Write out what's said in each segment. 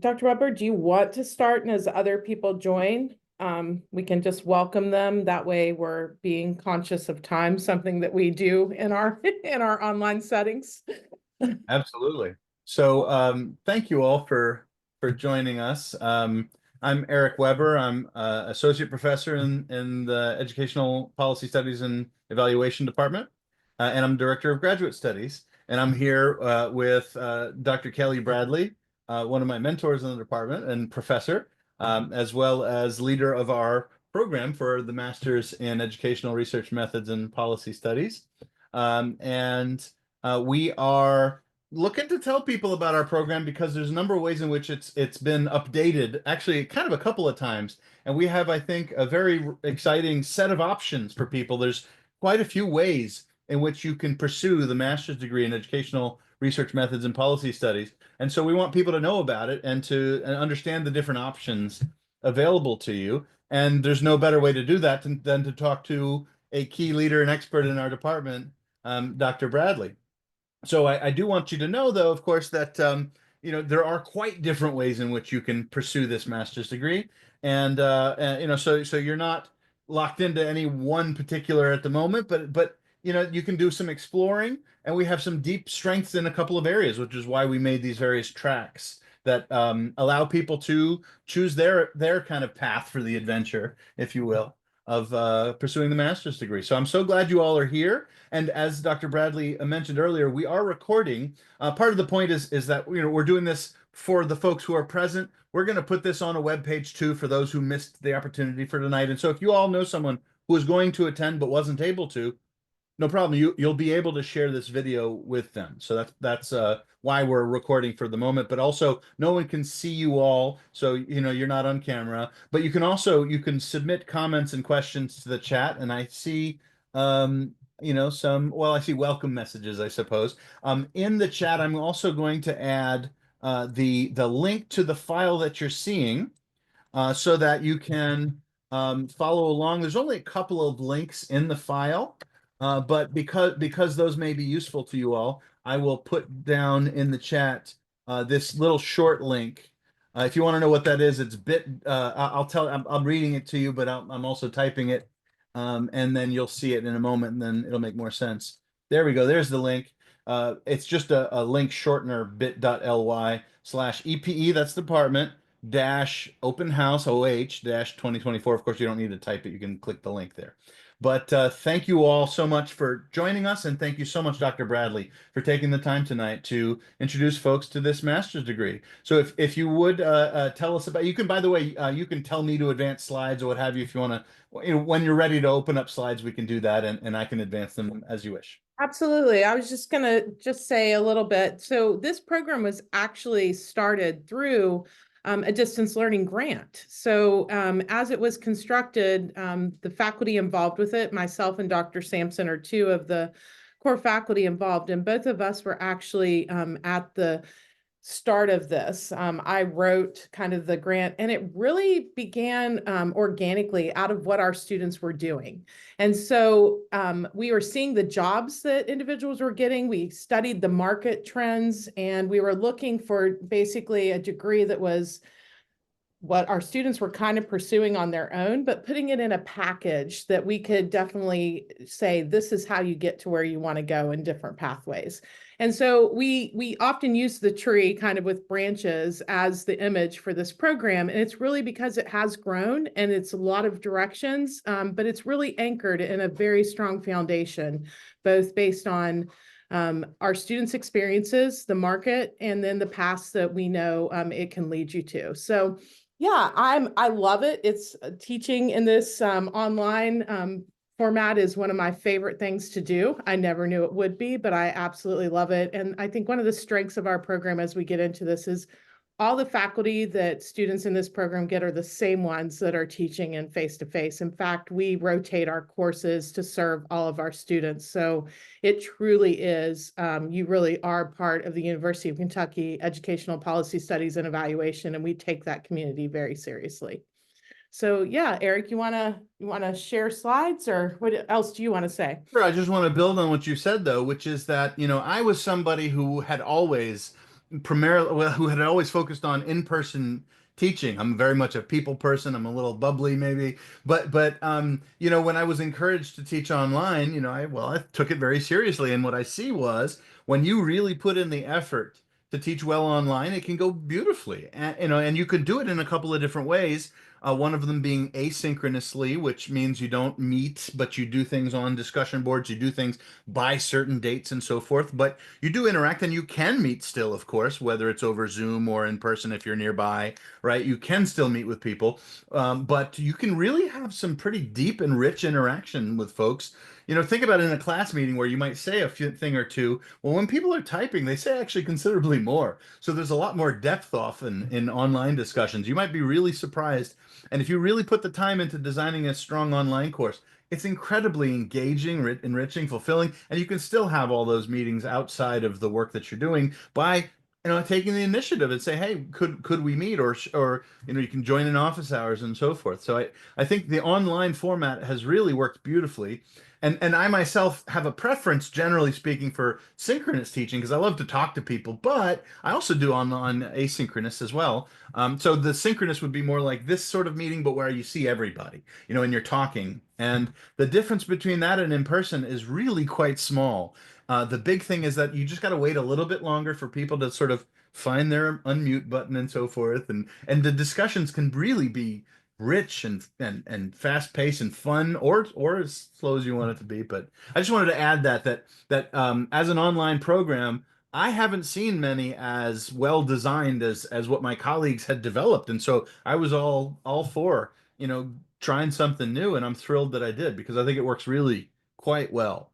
Dr. Weber, do you want to start? And as other people join, we can just welcome them. That way we're being conscious of time, something that we do in our in our online settings. Absolutely. So thank you all for joining us. I'm Eric Weber. I'm associate professor in the Educational Policy Studies and Evaluation Department, and I'm director of graduate studies. And I'm here with Dr. Kelly Bradley, one of my mentors in the department and professor, as well as leader of our program for the Masters in Educational Research Methods and Policy Studies. We are looking to tell people about our program because there's a number of ways in which it's been updated, actually kind of a couple of times, and we have, I think, a very exciting set of options for people. There's quite a few ways in which you can pursue the master's degree in educational research methods and policy studies, and so we want people to know about it and to understand the different options available to you. And there's no better way to do that than to talk to a key leader and expert in our department, Dr. Bradley. So I do want you to know, though, of course, that there are quite different ways in which you can pursue this master's degree, and so you're not locked into any one particular at the moment, but you can do some exploring, and we have some deep strengths in a couple of areas, which is why we made these various tracks that allow people to choose their kind of path for the adventure, if you will, of pursuing the master's degree. So I'm so glad you all are here. And as Dr. Bradley mentioned earlier, we are recording. Part of the point is that we're doing this for the folks who are present. We're going to put this on a web page too for those who missed the opportunity for tonight. And so if you all know someone who is going to attend but wasn't able to, no problem. You'll be able to share this video with them. So that's why we're recording for the moment. But also, no one can see you all, so you're not on camera. But you can submit comments and questions to the chat, and I see I see welcome messages, I suppose. In the chat, I'm also going to add the link to the file that you're seeing, so that you can follow along. There's only a couple of links in the file, but because those may be useful to you all, I will put down in the chat this little short link. If you want to know what that is, it's I'm reading it to you, but I'm also typing it, and then you'll see it in a moment, and then it'll make more sense. There we go. There's the link. It's just a link shortener, bit.ly/EPE, that's department, dash open house OH dash 2024. Of course, you don't need to type it. You can click the link there. But thank you all so much for joining us. And thank you so much, Dr. Bradley, for taking the time tonight to introduce folks to this master's degree. So if you would tell us about, you can, by the way, you can tell me to advance slides or what have you. If you want to, when you're ready to open up slides, we can do that, and I can advance them as you wish. Absolutely. I was just going to say a little bit. So this program was actually started through a distance learning grant. So as it was constructed, the faculty involved with it, myself and Dr. Sampson are two of the core faculty involved, and both of us were actually at the start of this. I wrote kind of the grant, and it really began organically out of what our students were doing. And so we were seeing the jobs that individuals were getting. We studied the market trends, and we were looking for basically a degree that was what our students were kind of pursuing on their own, but putting it in a package that we could definitely say, this is how you get to where you want to go in different pathways. And so we often use the tree kind of with branches as the image for this program. And it's really because it has grown and it's a lot of directions, but it's really anchored in a very strong foundation, both based on our students' experiences, the market, and then the paths that we know it can lead you to. So yeah, I love it. It's teaching in this online format is one of my favorite things to do. I never knew it would be, but I absolutely love it. And I think one of the strengths of our program as we get into this is all the faculty that students in this program get are the same ones that are teaching in face-to-face. In fact, we rotate our courses to serve all of our students. So it truly is, you really are part of the University of Kentucky Educational Policy Studies and Evaluation, and we take that community very seriously. So yeah, Eric, you wanna share slides, or what else do you want to say? Sure. I just want to build on what you said, though, which is that, I was somebody who had always primarily, well, who had always focused on in-person teaching. I'm very much a people person. I'm a little bubbly maybe, but you know, when I was encouraged to teach online, you know, I took it very seriously. And what I see was when you really put in the effort to teach well online, it can go beautifully. And you know, and you can do it in a couple of different ways. One of them being asynchronously, which means you don't meet, but you do things on discussion boards, you do things by certain dates and so forth. But you do interact and you can meet still, of course, whether it's over Zoom or in person if you're nearby, right? You can still meet with people, but you can really have some pretty deep and rich interaction with folks. You know, think about it in a class meeting where you might say a few thing or two. Well, when people are typing, they say actually considerably more. So there's a lot more depth often in online discussions. You might be really surprised. And if you really put the time into designing a strong online course, it's incredibly engaging, enriching, fulfilling, and you can still have all those meetings outside of the work that you're doing by, you know, taking the initiative and say, hey, could we meet, or you know, you can join in office hours and so forth. So I think the online format has really worked beautifully. And I myself have a preference, generally speaking, for synchronous teaching because I love to talk to people, but I also do online asynchronous as well. So the synchronous would be more like this sort of meeting, but where you see everybody, you know, and you're talking. And the difference between that and in person is really quite small. The big thing is that you just got to wait a little bit longer for people to sort of find their unmute button and so forth. And the discussions can really be rich and fast paced and fun, or as slow as you want it to be. But I just wanted to add that as an online program, I haven't seen many as well designed as what my colleagues had developed, and so I was all for, you know, trying something new, and I'm thrilled that I did because I think it works really quite well.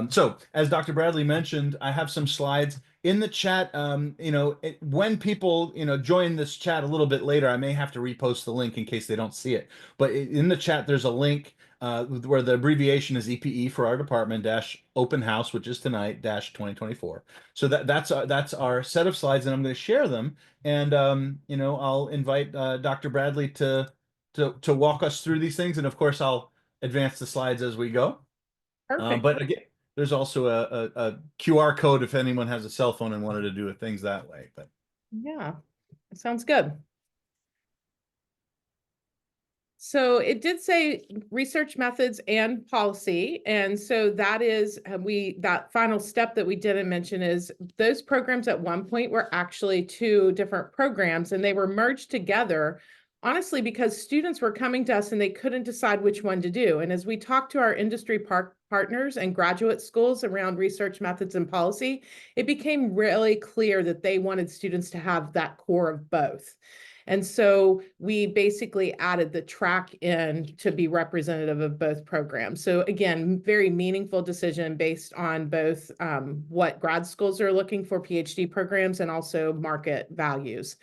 So, as Dr. Bradley mentioned, I have some slides in the chat. You know, when people, you know, join this chat a little bit later, I may have to repost the link in case they don't see it. But in the chat, there's a link where the abbreviation is EPE for our department dash open house, which is tonight dash 2024. So that's our set of slides, and I'm going to share them. And you know, I'll invite Dr. Bradley to walk us through these things, and of course, I'll advance the slides as we go. Perfect. But again, there's also a QR code if anyone has a cell phone and wanted to do things that way. But Yeah, sounds good. So it did say research methods and policy. And so that is, that final step that we didn't mention is those programs at one point were actually two different programs and they were merged together, honestly, because students were coming to us and they couldn't decide which one to do. And as we talked to our industry partners and graduate schools around research methods and policy, it became really clear that they wanted students to have that core of both. And so we basically added the track in to be representative of both programs. So again, very meaningful decision based on both what grad schools are looking for PhD programs and also market values.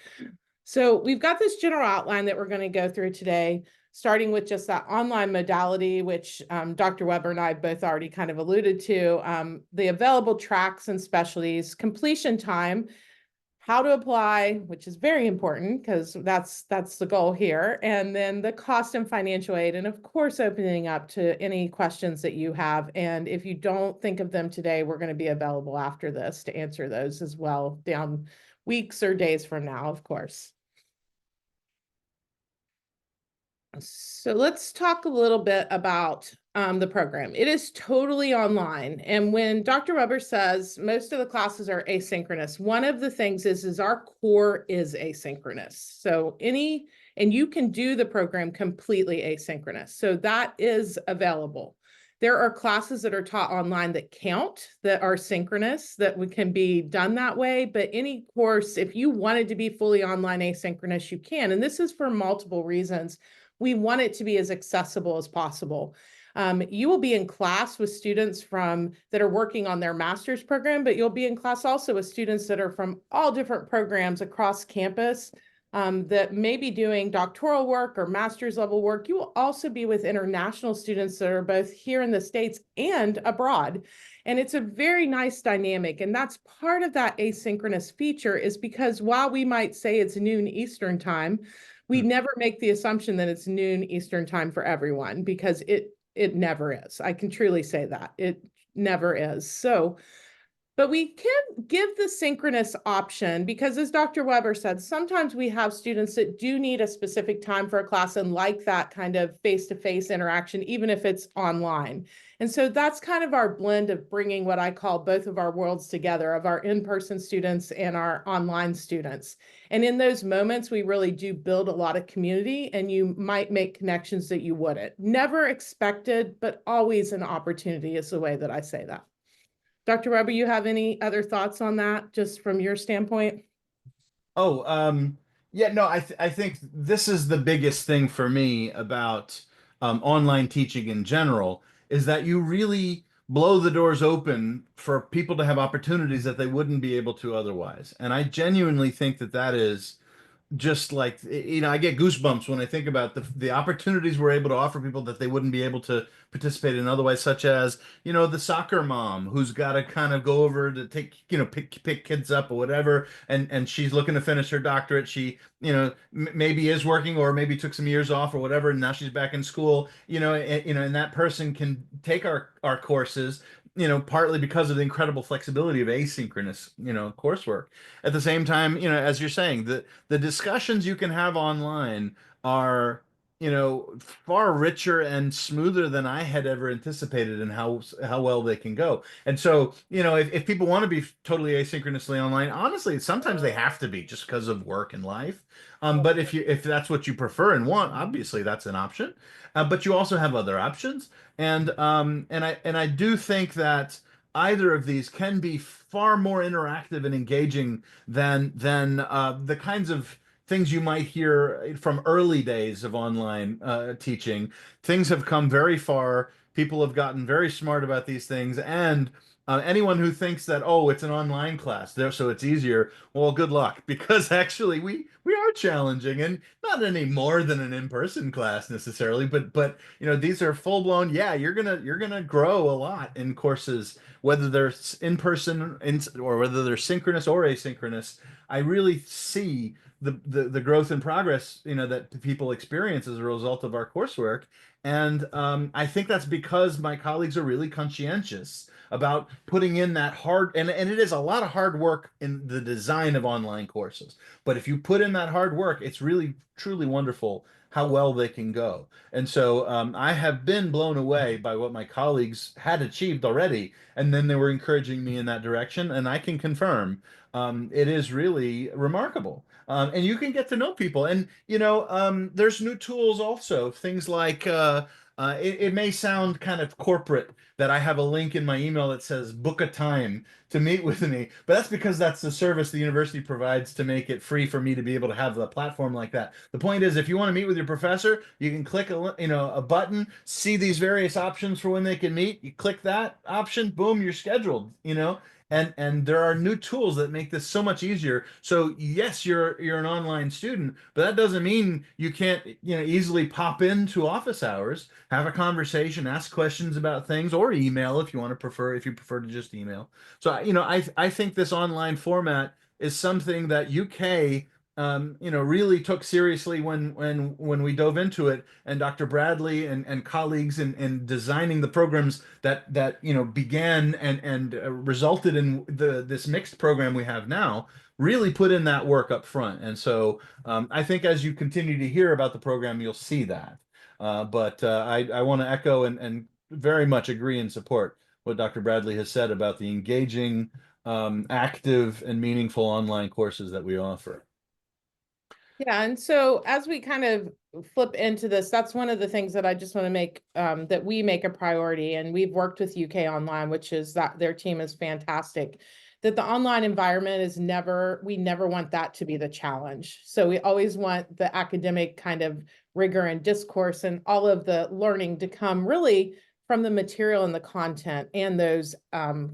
So we've got this general outline that we're going to go through today, starting with just that online modality, which Dr. Weber and I both already kind of alluded to, the available tracks and specialties, completion time, how to apply, which is very important because that's the goal here, and then the cost and financial aid, and of course, opening up to any questions that you have. And if you don't think of them today, we're going to be available after this to answer those as well, down weeks or days from now, of course. So let's talk a little bit about the program. It is totally online. And when Dr. Weber says most of the classes are asynchronous, one of the things is our core is asynchronous. So and you can do the program completely asynchronous. So that is available. There are classes that are taught online that count, that are synchronous, that can be done that way. But any course, if you wanted to be fully online asynchronous, you can. And this is for multiple reasons. We want it to be as accessible as possible. You will be in class with students that are working on their master's program, but you'll be in class also with students that are from all different programs across campus that may be doing doctoral work or master's level work. You will also be with international students that are both here in the States and abroad. And it's a very nice dynamic. And that's part of that asynchronous feature, is because while we might say it's noon Eastern time, we never make the assumption that it's noon Eastern time for everyone, because it never is. I can truly say that it never is. So But we can give the synchronous option because, as Dr. Weber said, sometimes we have students that do need a specific time for a class and like that kind of face-to-face interaction, even if it's online. And so that's kind of our blend of bringing what I call both of our worlds together, of our in-person students and our online students. And in those moments, we really do build a lot of community, and you might make connections that you wouldn't. Never expected, but always an opportunity is the way that I say that. Dr. Weber, you have any other thoughts on that, just from your standpoint? Oh, yeah, no, I think this is the biggest thing for me about online teaching in general is that you really blow the doors open for people to have opportunities that they wouldn't be able to otherwise. And I genuinely think that that is just like, I get goosebumps when I think about the opportunities we're able to offer people that they wouldn't be able to participate in otherwise, such as, the soccer mom who's got to kind of go over to take, pick kids up or whatever, and she's looking to finish her doctorate. She, maybe is working or maybe took some years off or whatever, and now she's back in school, and that person can take our courses, partly because of the incredible flexibility of asynchronous, coursework. At the same time, as you're saying, the discussions you can have online are, far richer and smoother than I had ever anticipated, and how well they can go. And so, if people want to be totally asynchronously online, honestly, sometimes they have to be just because of work and life. But if that's what you prefer and want, obviously that's an option. But you also have other options, and I do think that either of these can be far more interactive and engaging than the kinds of things you might hear from early days of online teaching. Things have come very far. People have gotten very smart about these things, and anyone who thinks that, oh, it's an online class there, so it's easier, well, good luck, because actually we are challenging, and not any more than an in-person class necessarily, but these are full blown. Yeah, you're gonna grow a lot in courses, whether they're in person or whether they're synchronous or asynchronous. I really see the growth and progress that people experience as a result of our coursework, and I think that's because my colleagues are really conscientious about putting in that hard, and it is a lot of hard work in the design of online courses. But if you put in that hard work, it's really truly wonderful how well they can go. And so I have been blown away by what my colleagues had achieved already, and then they were encouraging me in that direction. And I can confirm it is really remarkable. And you can get to know people. And, there's new tools also, things like it may sound kind of corporate that I have a link in my email that says book a time to meet with me, but that's because that's the service the university provides to make it free for me to be able to have a platform like that. The point is, if you want to meet with your professor, you can click a button, see these various options for when they can meet. You click that option, boom, you're scheduled. And there are new tools that make this so much easier. So yes, you're an online student, but that doesn't mean you can't easily pop into office hours, have a conversation, ask questions about things, or email if you prefer to just email. So I think this online format is something that UK really took seriously when we dove into it, and Dr. Bradley and colleagues in designing the programs that began and resulted in this mixed program we have now, really put in that work up front. And so I think as you continue to hear about the program, you'll see that. But I want to echo and very much agree and support what Dr. Bradley has said about the engaging, active, and meaningful online courses that we offer. Yeah, and so as we kind of flip into this, that's one of the things that I just want to make that we make a priority. And we've worked with UK Online, which is that their team is fantastic. That the online environment is we never want that to be the challenge. So we always want the academic kind of rigor and discourse and all of the learning to come really from the material and the content and those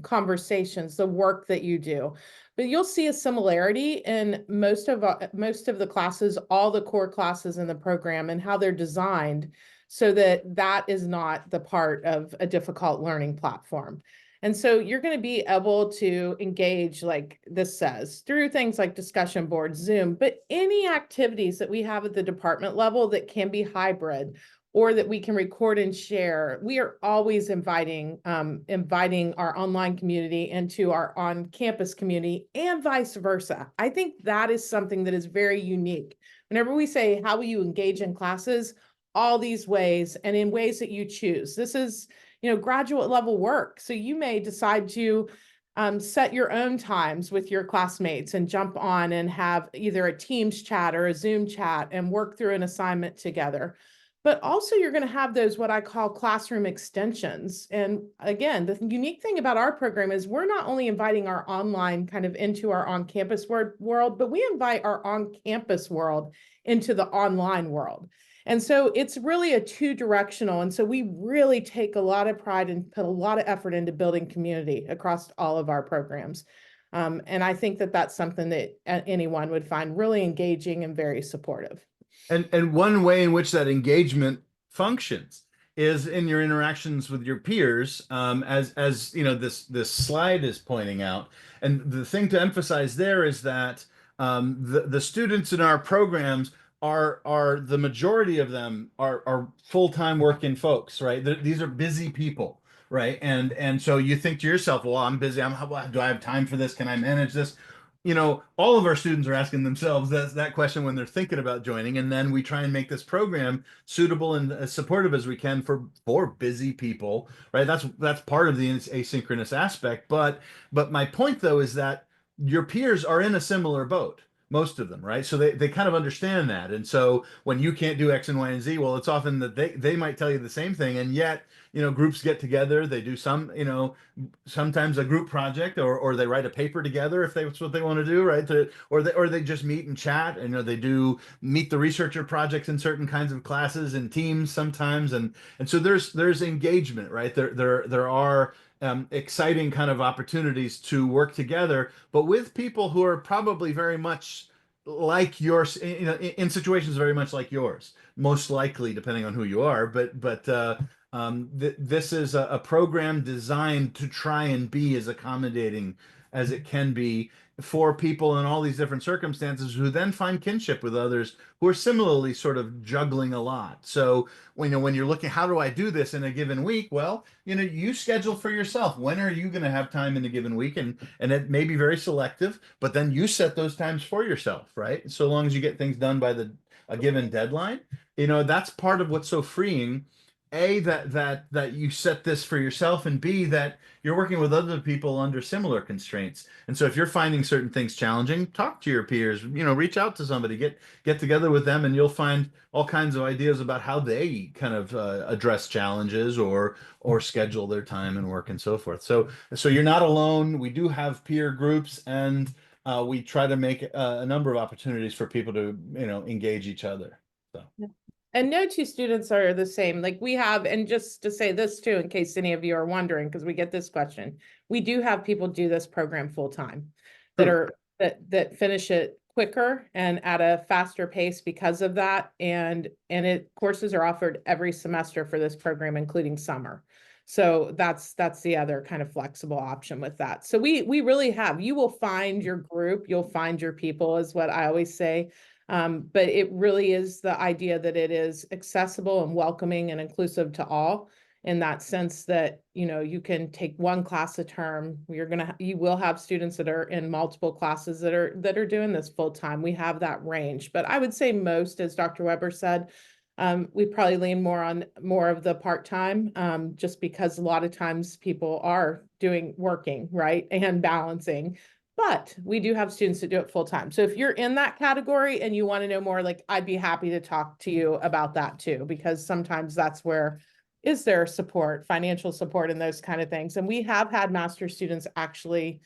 conversations, the work that you do. But you'll see a similarity in most of the classes, all the core classes in the program, and how they're designed so that that is not the part of a difficult learning platform. And so you're going to be able to engage, like this says, through things like discussion boards, Zoom, but any activities that we have at the department level that can be hybrid, or that we can record and share. We are always inviting our online community into our on-campus community and vice versa. I think that is something that is very unique. Whenever we say, how will you engage in classes? All these ways and in ways that you choose. This is, graduate level work. So you may decide to set your own times with your classmates and jump on and have either a Teams chat or a Zoom chat and work through an assignment together. But also you're going to have those, what I call classroom extensions. And again, the unique thing about our program is we're not only inviting our online kind of into our on-campus world, but we invite our on-campus world into the online world. And so it's really a two-directional. And so we really take a lot of pride and put a lot of effort into building community across all of our programs. And I think that that's something that anyone would find really engaging and very supportive. And one way in which that engagement functions is in your interactions with your peers, as you know, this slide is pointing out. And the thing to emphasize there is that the students in our programs are the majority of them are full-time working folks, right? These are busy people, right? And so you think to yourself, well, I'm busy. Do I have time for this? Can I manage this? All of our students are asking themselves that question when they're thinking about joining, and then we try and make this program suitable and as supportive as we can for busy people, right? That's part of the asynchronous aspect. But my point though is that your peers are in a similar boat, most of them, right? So they kind of understand that. And so when you can't do X and Y and Z, well, it's often that they might tell you the same thing, and yet groups get together, they do some, sometimes a group project, or they write a paper together if that's what they want to do, right? Or they just meet and chat, and they do meet the researcher projects in certain kinds of classes and teams sometimes, and so there's engagement, right? There are exciting kind of opportunities to work together, but with people who are probably very much like yours, in situations very much like yours, most likely, depending on who you are. This is a program designed to try and be as accommodating as it can be for people in all these different circumstances, who then find kinship with others who are similarly sort of juggling a lot. So when you're looking, how do I do this in a given week? Well, you schedule for yourself. When are you going to have time in a given week? And it may be very selective, but then you set those times for yourself, right? So long as you get things done by a given deadline, that's part of what's so freeing. A, that you set this for yourself, and B, that you're working with other people under similar constraints. And so if you're finding certain things challenging, talk to your peers, reach out to somebody, get together with them, and you'll find all kinds of ideas about how they kind of address challenges or schedule their time and work and so forth. So you're not alone. We do have peer groups, and we try to make a number of opportunities for people to engage each other. So. Yeah. And no two students are the same. Like we have, and just to say this too, in case any of you are wondering, because we get this question, we do have people do this program full time that finish it quicker and at a faster pace because of that. And courses are offered every semester for this program, including summer. So that's the other kind of flexible option with that. So we really have, you will find your group, you'll find your people, is what I always say. But it really is the idea that it is accessible and welcoming and inclusive to all, in that sense that, you can take one class a term. You will have students that are in multiple classes that are doing this full time. We have that range, but I would say most, as Dr. Weber said, we probably lean more of the part-time, just because a lot of times people are working, right, and balancing. But we do have students that do it full time. So if you're in that category and you want to know more, like, I'd be happy to talk to you about that too, because sometimes that's where is there support, financial support, and those kind of things. And we have had master students actually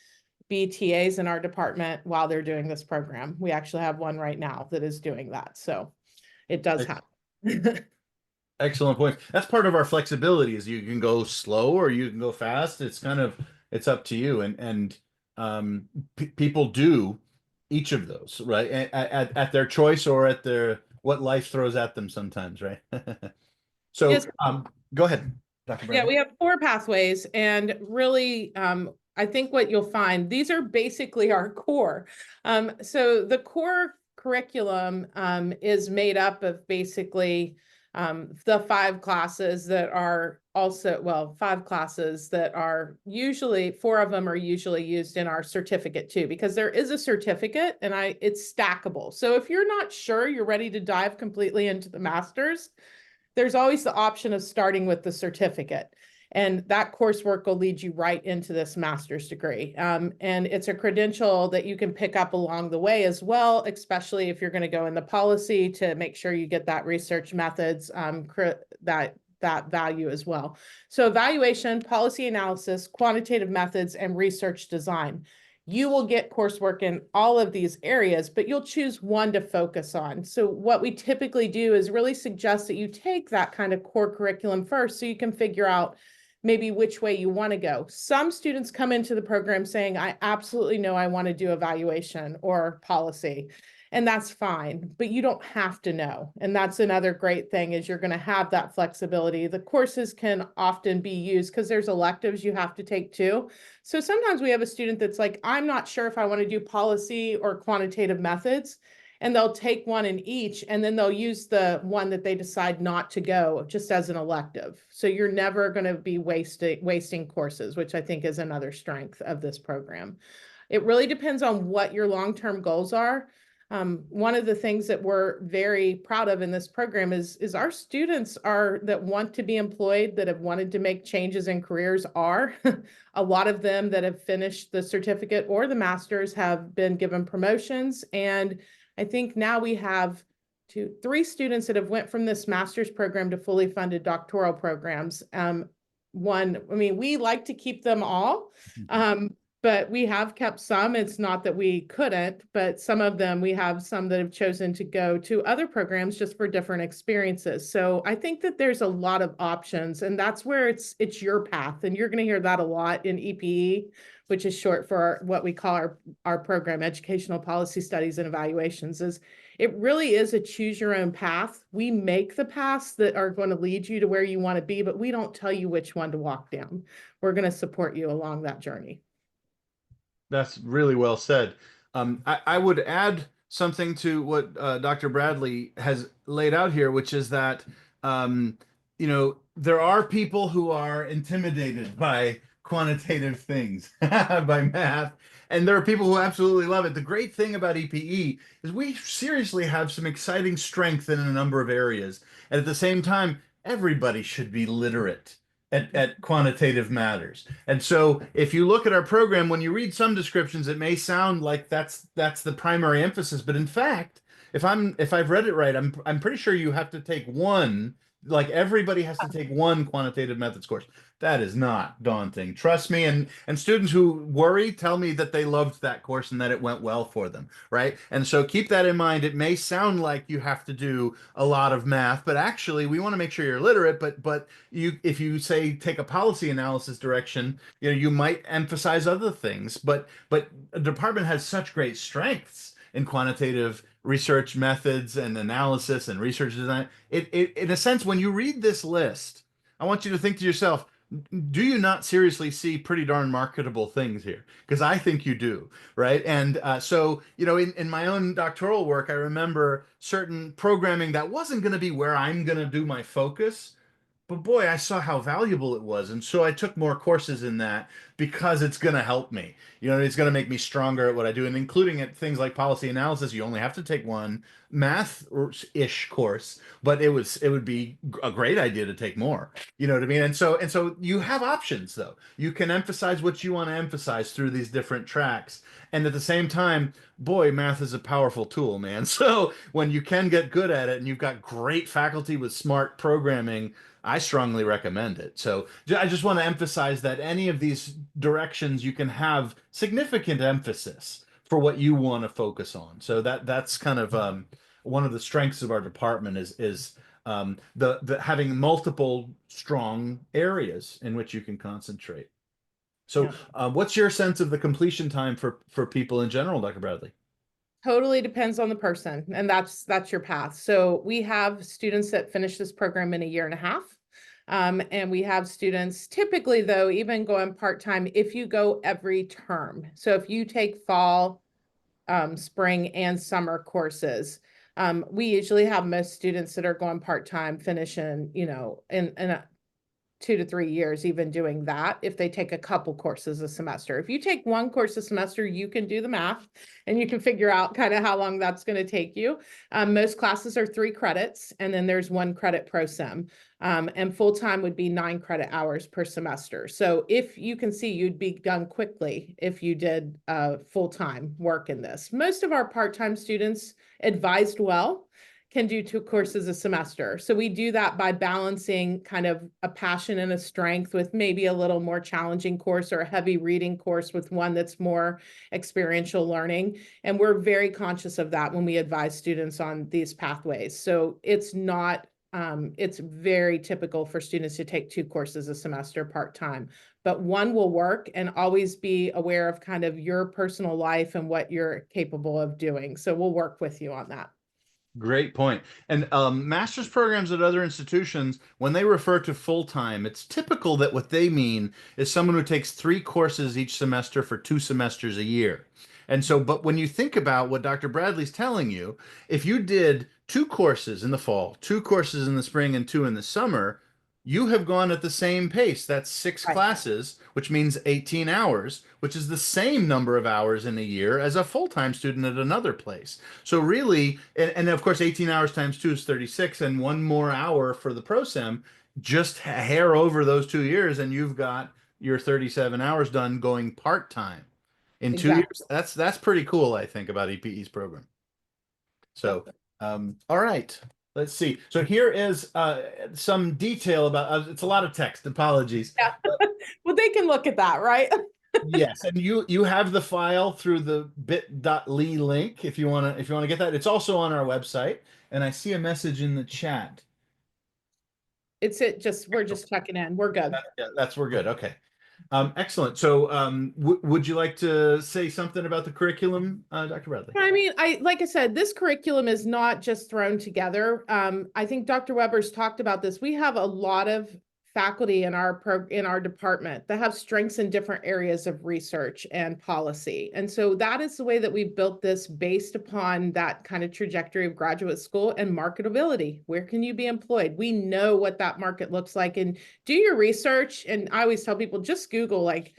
be TAs in our department while they're doing this program. We actually have one right now that is doing that. So it does happen. Excellent point. That's part of our flexibility, is you can go slow or you can go fast. It's up to you. And people do each of those, right? At their choice, or at what life throws at them sometimes, right? So Yes. Go ahead, Dr. Yeah, Brown. we have 4 pathways, and really, I think what you'll find, these are basically our core. So the core curriculum is made up of basically The 5 classes that are also, well, 5 classes that are usually, 4 of them are usually used in our certificate too, because there is a certificate and it's stackable. So if you're not sure you're ready to dive completely into the master's, there's always the option of starting with the certificate. And that coursework will lead you right into this master's degree. And it's a credential that you can pick up along the way as well, especially if you're going to go in the policy to make sure you get that research methods, that value as well. So evaluation, policy analysis, quantitative methods, and research design. You will get coursework in all of these areas, but you'll choose one to focus on. So what we typically do is really suggest that you take that kind of core curriculum first so you can figure out maybe which way you want to go. Some students come into the program saying, I absolutely know I want to do evaluation or policy. And that's fine, but you don't have to know. And that's another great thing is you're going to have that flexibility. The courses can often be used because there's electives you have to take too. So sometimes we have a student that's like, I'm not sure if I want to do policy or quantitative methods, and they'll take one in each, and then they'll use the one that they decide not to go just as an elective. So you're never going to be wasting courses, which I think is another strength of this program. It really depends on what your long-term goals are. One of the things that we're very proud of in this program is our students that want to be employed, that have wanted to make changes in careers are. A lot of them that have finished the certificate or the master's have been given promotions. And I think now we have 3 students that have went from this master's program to fully funded doctoral programs. We like to keep them all. But we have kept some. It's not that we couldn't, but some of them, we have some that have chosen to go to other programs just for different experiences. So I think that there's a lot of options, and that's where it's your path. And you're going to hear that a lot in EPE, which is short for what we call our program, Educational Policy Studies and Evaluations. It really is a choose your own path. We make the paths that are going to lead you to where you want to be, but we don't tell you which one to walk down. We're going to support you along that journey. That's really well said. I would add something to what Dr. Bradley has laid out here, which is that there are people who are intimidated by quantitative things, by math, and there are people who absolutely love it. The great thing about EPE is we seriously have some exciting strength in a number of areas, and at the same time, everybody should be literate at quantitative matters. And so if you look at our program, when you read some descriptions, it may sound like that's the primary emphasis. But in fact, if I've read it right, I'm pretty sure you have to take one, like everybody has to take one quantitative methods course. That is not daunting. Trust me. And students who worry tell me that they loved that course and that it went well for them, right? And so keep that in mind. It may sound like you have to do a lot of math, but actually we want to make sure you're literate. But if you say take a policy analysis direction, you might emphasize other things. But the department has such great strengths in quantitative research methods and analysis and research design. It in a sense, when you read this list, I want you to think to yourself, do you not seriously see pretty darn marketable things here? Because I think you do, right? And so, in my own doctoral work, I remember certain programming that wasn't going to be where I'm going to do my focus. But boy, I saw how valuable it was. And so I took more courses in that because it's going to help me. It's going to make me stronger at what I do. And including at things like policy analysis, you only have to take one math-ish course, but it would be a great idea to take more. You know what I mean? And so you have options, though. You can emphasize what you want to emphasize through these different tracks. And at the same time, boy, math is a powerful tool, man. So when you can get good at it and you've got great faculty with smart programming, I strongly recommend it. So I just want to emphasize that any of these directions, you can have significant emphasis for what you want to focus on. So that's kind of one of the strengths of our department is the having multiple strong areas in which you can concentrate. So what's your sense of the completion time for people in general, Dr. Bradley? Totally depends on the person, and that's your path. So we have students that finish this program in a year and a half. And we have students typically, though, even going part-time, if you go every term. So if you take fall, spring, and summer courses, We usually have most students that are going part-time finish in, you know, in 2 to 3 years, even doing that, if they take a couple courses a semester. If you take one course a semester, you can do the math and you can figure out kind of how long that's going to take you. Most classes are 3 credits, and then there's 1 credit pro sem. And full-time would be 9 credit hours per semester. So if you can see, you'd be done quickly if you did full-time work in this. Most of our part-time students, advised well, can do 2 courses a semester. So we do that by balancing kind of a passion and a strength with maybe a little more challenging course or a heavy reading course with one that's more experiential learning. And we're very conscious of that when we advise students on these pathways. So it's not, it's very typical for students to take 2 courses a semester part-time, but one will work, and always be aware of kind of your personal life and what you're capable of doing. So we'll work with you on that. Great point. And master's programs at other institutions, when they refer to full-time, it's typical that what they mean is someone who takes 3 courses each semester for 2 semesters a year. And so, but when you think about what Dr. Bradley's telling you, if you did 2 courses in the fall, 2 courses in the spring, and 2 in the summer, you have gone at the same pace. That's 6 classes, which means 18 hours, which is the same number of hours in a year as a full-time student at another place. So really, and of course, 18 hours times 2 is 36, and 1 more hour for the ProSem, just hair over those 2 years, and you've got your 37 hours done going part-time in 2 years. Exactly. That's pretty cool, I think, about EPE's program. So, all right. Let's see. So here is some detail about it's a lot of text. Apologies. Yeah. Well, they can look at that, right? Yes, and you have the file through the bit.ly link if you want to get that. It's also on our website, and I see a message in the chat. We're just checking in. We're good. Yeah, we're good. Okay. Excellent. So, would you like to say something about the curriculum, Dr. Bradley? I mean, like I said, this curriculum is not just thrown together. I think Dr. Weber's talked about this. We have a lot of faculty in our department that have strengths in different areas of research and policy. And so that is the way that we've built this, based upon that kind of trajectory of graduate school and marketability. Where can you be employed? We know what that market looks like, and do your research. And I always tell people, just Google like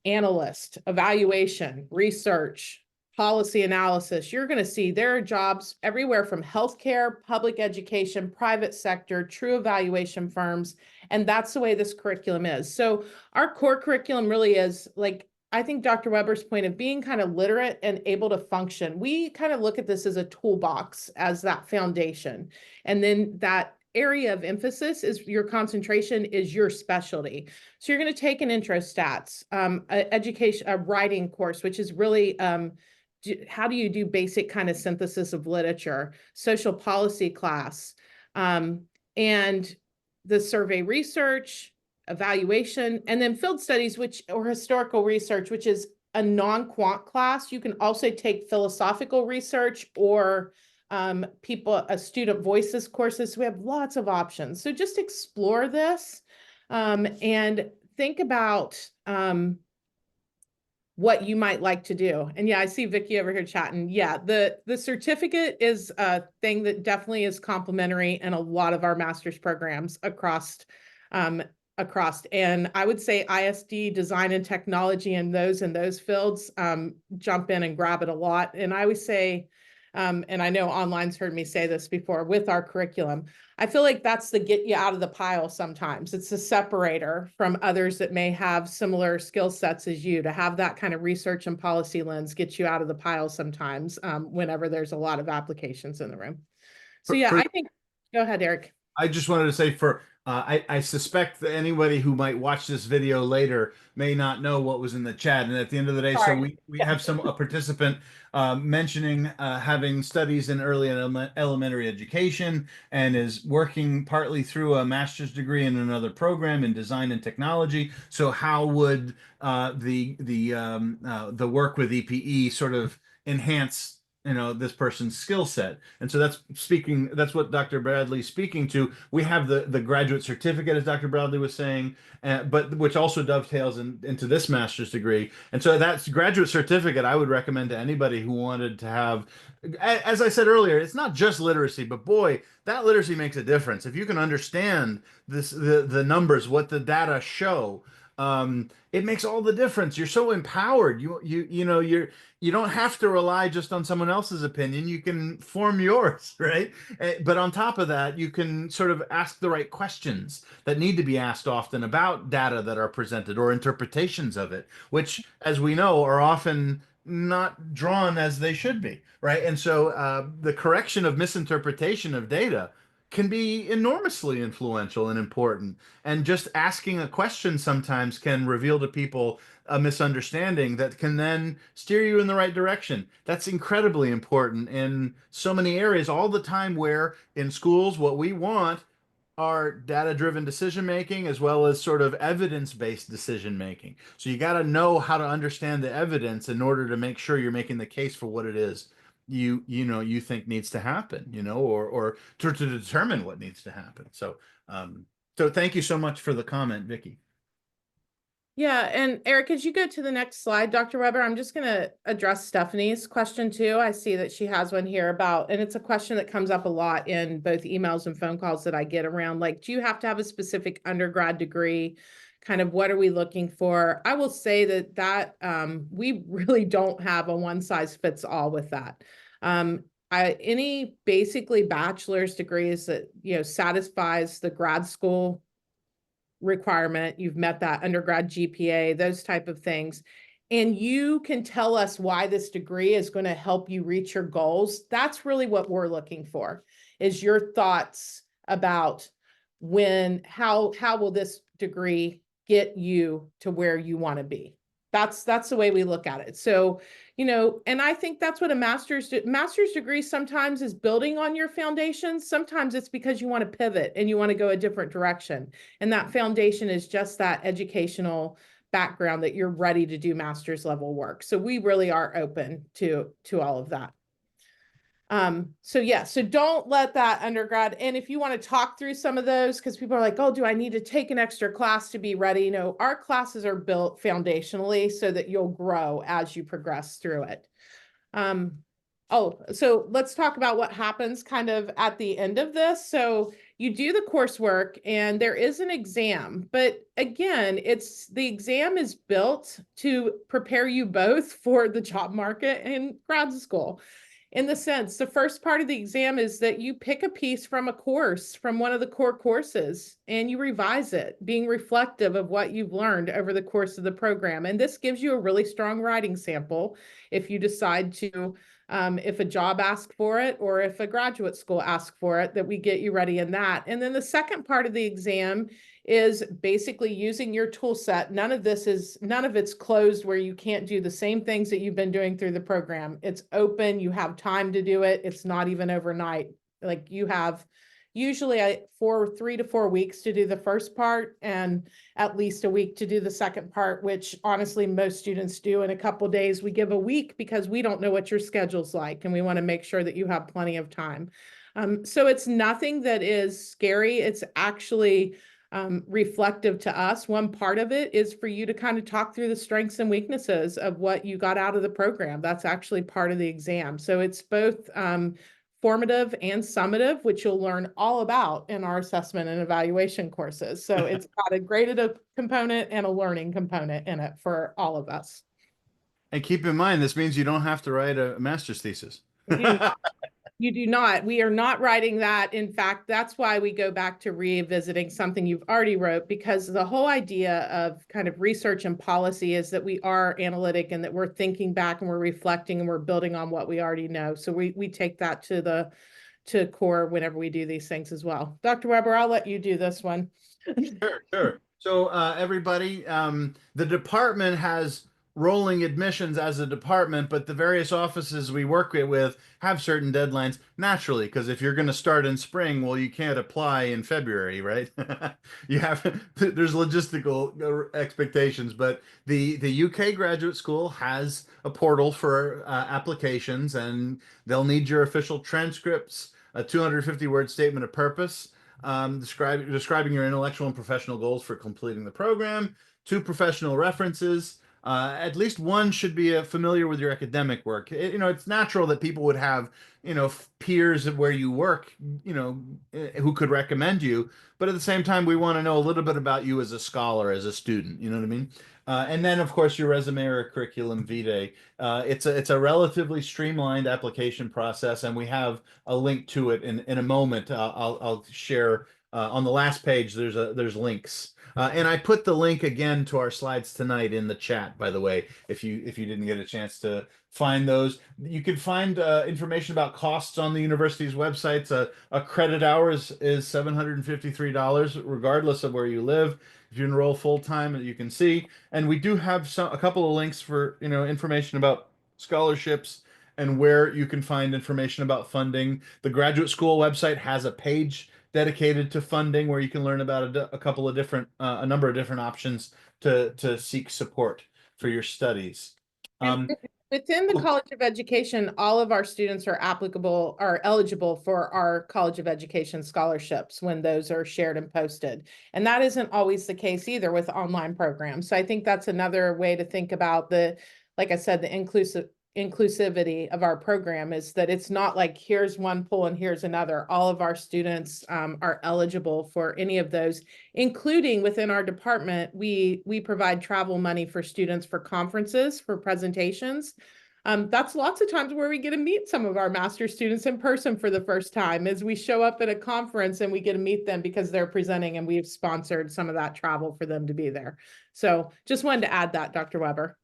analyst, evaluation, research, policy analysis. You're going to see there are jobs everywhere from healthcare, public education, private sector, true evaluation firms. And that's the way this curriculum is. So our core curriculum really is, like, I think Dr. Weber's point of being kind of literate and able to function. We kind of look at this as a toolbox, as that foundation. And then that area of emphasis is your concentration, is your specialty. So you're going to take an intro stats, a writing course, which is really, how do you do basic kind of synthesis of literature, social policy class, and the survey research, evaluation, and then field studies, or historical research, which is a non-quant class. You can also take philosophical research or student voices courses. So we have lots of options. So just explore this and think about what you might like to do. And yeah, I see Vicky over here chatting. Yeah, the certificate is a thing that definitely is complementary in a lot of our master's programs across. And I would say ISD, design and technology, and those fields, jump in and grab it a lot. And I always say, and I know online's heard me say this before, with our curriculum, I feel like that's the get you out of the pile sometimes. It's a separator from others that may have similar skill sets as you. To have that kind of research and policy lens gets you out of the pile sometimes, whenever there's a lot of applications in the room. So yeah, I think, go ahead, Eric. I just wanted to say I suspect that anybody who might watch this video later may not know what was in the chat. And at the end of the day, Sorry. so we have a participant mentioning having studies in early and elementary education, and is working partly through a master's degree in another program in design and technology. So how would the work with EPE sort of enhance this person's skill set. And so that's what Dr. Bradley's speaking to. We have the graduate certificate, as Dr. Bradley was saying, but which also dovetails into this master's degree. And so that's graduate certificate I would recommend to anybody who wanted to have, as I said earlier, it's not just literacy, but boy, that literacy makes a difference. If you can understand the numbers, what the data show, it makes all the difference. You're so empowered. You don't have to rely just on someone else's opinion. You can form yours, right? But on top of that, you can sort of ask the right questions that need to be asked often about data that are presented or interpretations of it, which, as we know, are often not drawn as they should be, right? And so the correction of misinterpretation of data can be enormously influential and important. And just asking a question sometimes can reveal to people a misunderstanding that can then steer you in the right direction. That's incredibly important in so many areas all the time, where in schools, what we want are data-driven decision making as well as sort of evidence-based decision making. So you got to know how to understand the evidence in order to make sure you're making the case for what it is you think needs to happen, or to determine what needs to happen. So thank you so much for the comment, Vicky. Yeah, and Eric, as you go to the next slide, Dr. Weber, I'm just going to address Stephanie's question too. I see that she has one here and it's a question that comes up a lot in both emails and phone calls that I get around, like, do you have to have a specific undergrad degree? Kind of what are we looking for? I will say that we really don't have a one size fits all with that. Any basically bachelor's degrees that, satisfies the grad school requirement, you've met that undergrad GPA, those type of things, and you can tell us why this degree is going to help you reach your goals. That's really what we're looking for, is your thoughts about how will this degree get you to where you want to be. That's the way we look at it. So, and I think that's what a master's degree sometimes is, building on your foundations. Sometimes it's because you want to pivot and you want to go a different direction. And that foundation is just that educational background that you're ready to do master's level work. So we really are open to all of that. So don't let that undergrad, and if you want to talk through some of those, because people are like, oh, do I need to take an extra class to be ready? Our classes are built foundationally so that you'll grow as you progress through it. So let's talk about what happens kind of at the end of this. So you do the coursework and there is an exam, but again, the exam is built to prepare you both for the job market and grad school. In the sense, the first part of the exam is that you pick a piece from a course, from one of the core courses, and you revise it, being reflective of what you've learned over the course of the program. And this gives you a really strong writing sample if you decide to, if a job asks for it or if a graduate school asks for it, that we get you ready in that. And then the second part of the exam is basically using your tool set. None of it's closed where you can't do the same things that you've been doing through the program. It's open. You have time to do it. It's not even overnight. Like, you have usually 3 to 4 weeks to do the first part and at least a week to do the second part, which honestly most students do in a couple of days. We give a week because we don't know what your schedule's like and we want to make sure that you have plenty of time. So it's nothing that is scary. It's actually reflective to us. One part of it is for you to kind of talk through the strengths and weaknesses of what you got out of the program. That's actually part of the exam. So it's both formative and summative, which you'll learn all about in our assessment and evaluation courses. So it's got a graded component and a learning component in it for all of us. And keep in mind, this means you don't have to write a master's thesis. You do not. We are not writing that. In fact, that's why we go back to revisiting something you've already wrote, because the whole idea of kind of research and policy is that we are analytic and that we're thinking back and we're reflecting and we're building on what we already know. So we take that to core whenever we do these things as well. Dr. Weber, I'll let you do this one. Sure. So everybody, the department has rolling admissions as a department, but the various offices we work with have certain deadlines naturally, because if you're going to start in spring, well, you can't apply in February, right? You have there's logistical expectations, but the UK graduate school has a portal for applications, and they'll need your official transcripts, a 250-word statement of purpose, describing your intellectual and professional goals for completing the program, 2 professional references. At least one should be familiar with your academic work. It's natural that people would have, peers where you work, who could recommend you. But at the same time, we want to know a little bit about you as a scholar, as a student. You know what I mean? And then, of course, your resume or curriculum vitae. It's a relatively streamlined application process, and we have a link to it in a moment. I'll share on the last page. There's links. And I put the link again to our slides tonight in the chat, by the way, if you didn't get a chance to find those. You can find information about costs on the university's websites. A credit hour is $753, regardless of where you live. If you enroll full time, you can see. And we do have a couple of links for information about scholarships and where you can find information about funding. The graduate school website has a page dedicated to funding where you can learn about a couple of different, a number of different options to seek support for your studies. And within the College of Education, all of our students are eligible for our College of Education scholarships when those are shared and posted. And that isn't always the case either with online programs. So I think that's another way to think about like I said, the inclusivity of our program is that it's not like here's one pool and here's another. All of our students are eligible for any of those, including within our department. We provide travel money for students for conferences, for presentations. That's lots of times where we get to meet some of our master's students in person for the first time, as we show up at a conference and we get to meet them because they're presenting, and we've sponsored some of that travel for them to be there. So just wanted to add that, Dr. Weber.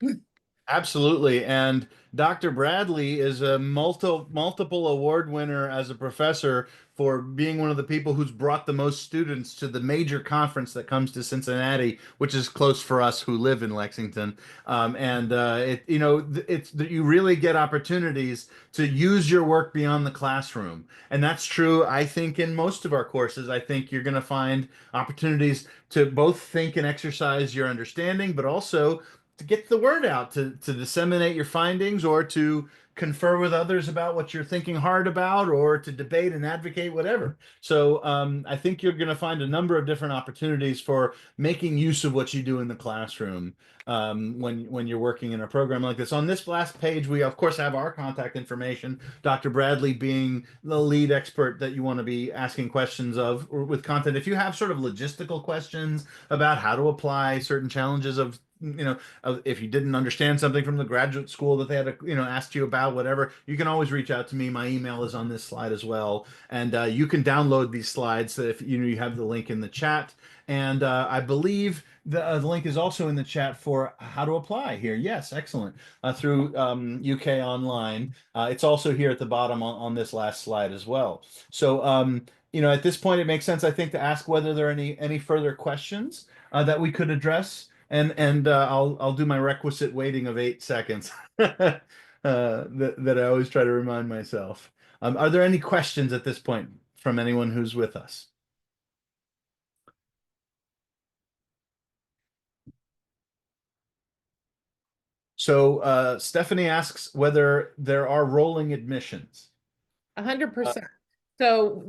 Absolutely. And Dr. Bradley is a multiple award winner as a professor for being one of the people who's brought the most students to the major conference that comes to Cincinnati, which is close for us who live in Lexington. It's that you really get opportunities to use your work beyond the classroom. And that's true, I think, in most of our courses. I think you're going to find opportunities to both think and exercise your understanding, but also to get the word out, to disseminate your findings, or to confer with others about what you're thinking hard about, or to debate and advocate, whatever. So I think you're going to find a number of different opportunities for making use of what you do in the classroom when you're working in a program like this. On this last page, we of course have our contact information, Dr. Bradley being the lead expert that you want to be asking questions of with content. If you have sort of logistical questions about how to apply certain challenges of if you didn't understand something from the graduate school that they had asked you about, whatever, you can always reach out to me. My email is on this slide as well, and you can download these slides if you have the link in the chat. And I believe the link is also in the chat for how to apply here. Yes, excellent. Through UK Online. It's also here at the bottom on this last slide as well. So at this point, it makes sense, I think, to ask whether there are any further questions that we could address. And I'll do my requisite waiting of 8 seconds that I always try to remind myself. Are there any questions at this point from anyone who's with us? So Stephanie asks whether there are rolling admissions. 100%. So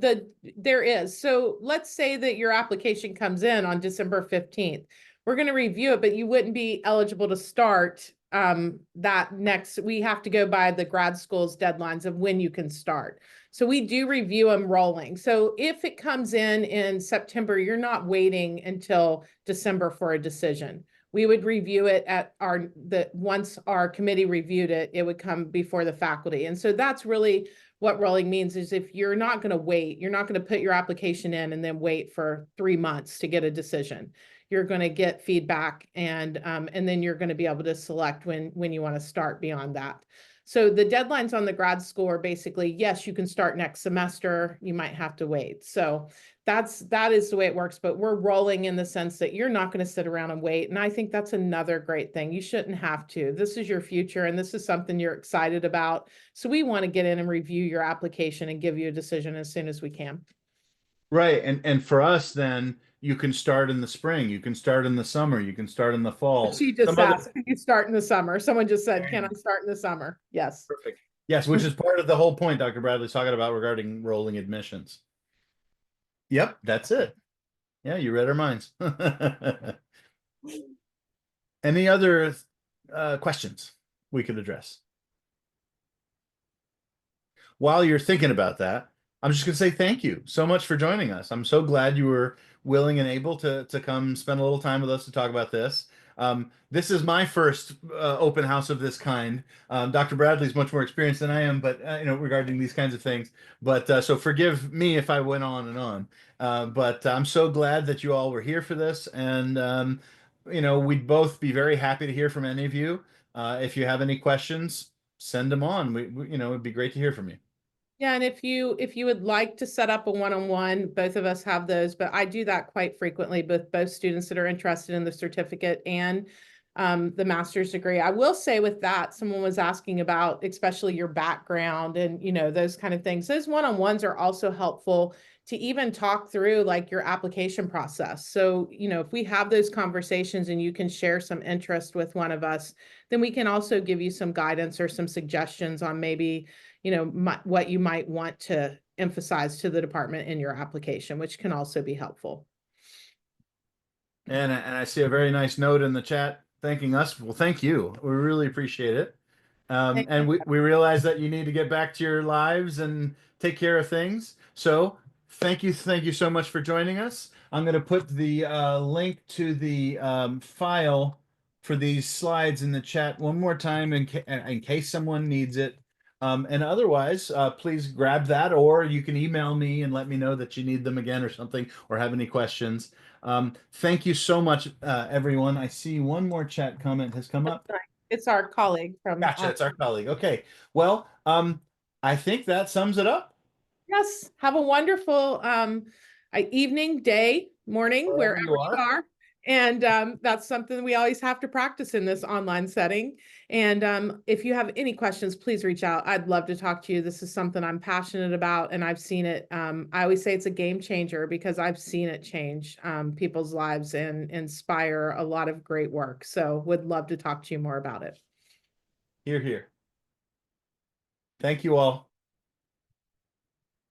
there is. So let's say that your application comes in on December 15th. We're going to review it, but you wouldn't be eligible to start we have to go by the grad school's deadlines of when you can start. So we do review them rolling. So if it comes in September, you're not waiting until December for a decision. We would review it once our committee reviewed it, it would come before the faculty. And so that's really what rolling means, is if you're not going to wait, you're not going to put your application in and then wait for 3 months to get a decision. You're going to get feedback, and then you're going to be able to select when you want to start beyond that. So the deadlines on the grad school are basically, yes, you can start next semester, you might have to wait. So that is the way it works, but we're rolling in the sense that you're not going to sit around and wait. And I think that's another great thing. You shouldn't have to. This is your future and this is something you're excited about. So we want to get in and review your application and give you a decision as soon as we can. Right. And for us, then you can start in the spring, you can start in the summer, you can start in the fall. She just Some other asked, can you start in the summer? Someone just said, can I start in the summer? Yes. perfect. Yes, which is part of the whole point Dr. Bradley's talking about regarding rolling admissions. Yep, that's it. Yeah, you read our minds. Any other questions we could address? While you're thinking about that, I'm just going to say thank you so much for joining us. I'm so glad you were willing and able to come spend a little time with us to talk about this. This is my first open house of this kind. Dr. Bradley's much more experienced than I am, but regarding these kinds of things. But so forgive me if I went on and on. But I'm so glad that you all were here for this, and we'd both be very happy to hear from any of you. If you have any questions, send them on. It'd be great to hear from you. Yeah, and if you would like to set up a one-on-one, both of us have those, but I do that quite frequently with both students that are interested in the certificate and the master's degree. I will say with that, someone was asking about especially your background and those kind of things. Those one-on-ones are also helpful to even talk through like your application process. So, if we have those conversations and you can share some interest with one of us, then we can also give you some guidance or some suggestions on maybe what you might want to emphasize to the department in your application, which can also be helpful. And I see a very nice note in the chat thanking us. Well, thank you. We really appreciate it. And we realize that you need to get back to your lives and take care of things. So thank you so much for joining us. I'm going to put the link to the file for these slides in the chat one more time in case someone needs it. And otherwise, please grab that, or you can email me and let me know that you need them again or something, or have any questions. Thank you so much, everyone. I see one more chat comment has come up. It's our colleague from. Gotcha, it's our colleague. Okay. Well, I think that sums it up. Yes. Have a wonderful evening, day, morning, wherever you are. And that's something we always have to practice in this online setting. And if you have any questions, please reach out. I'd love to talk to you. This is something I'm passionate about, and I've seen it. I always say it's a game changer because I've seen it change people's lives and inspire a lot of great work. So would love to talk to you more about it. Hear, hear. Thank you all.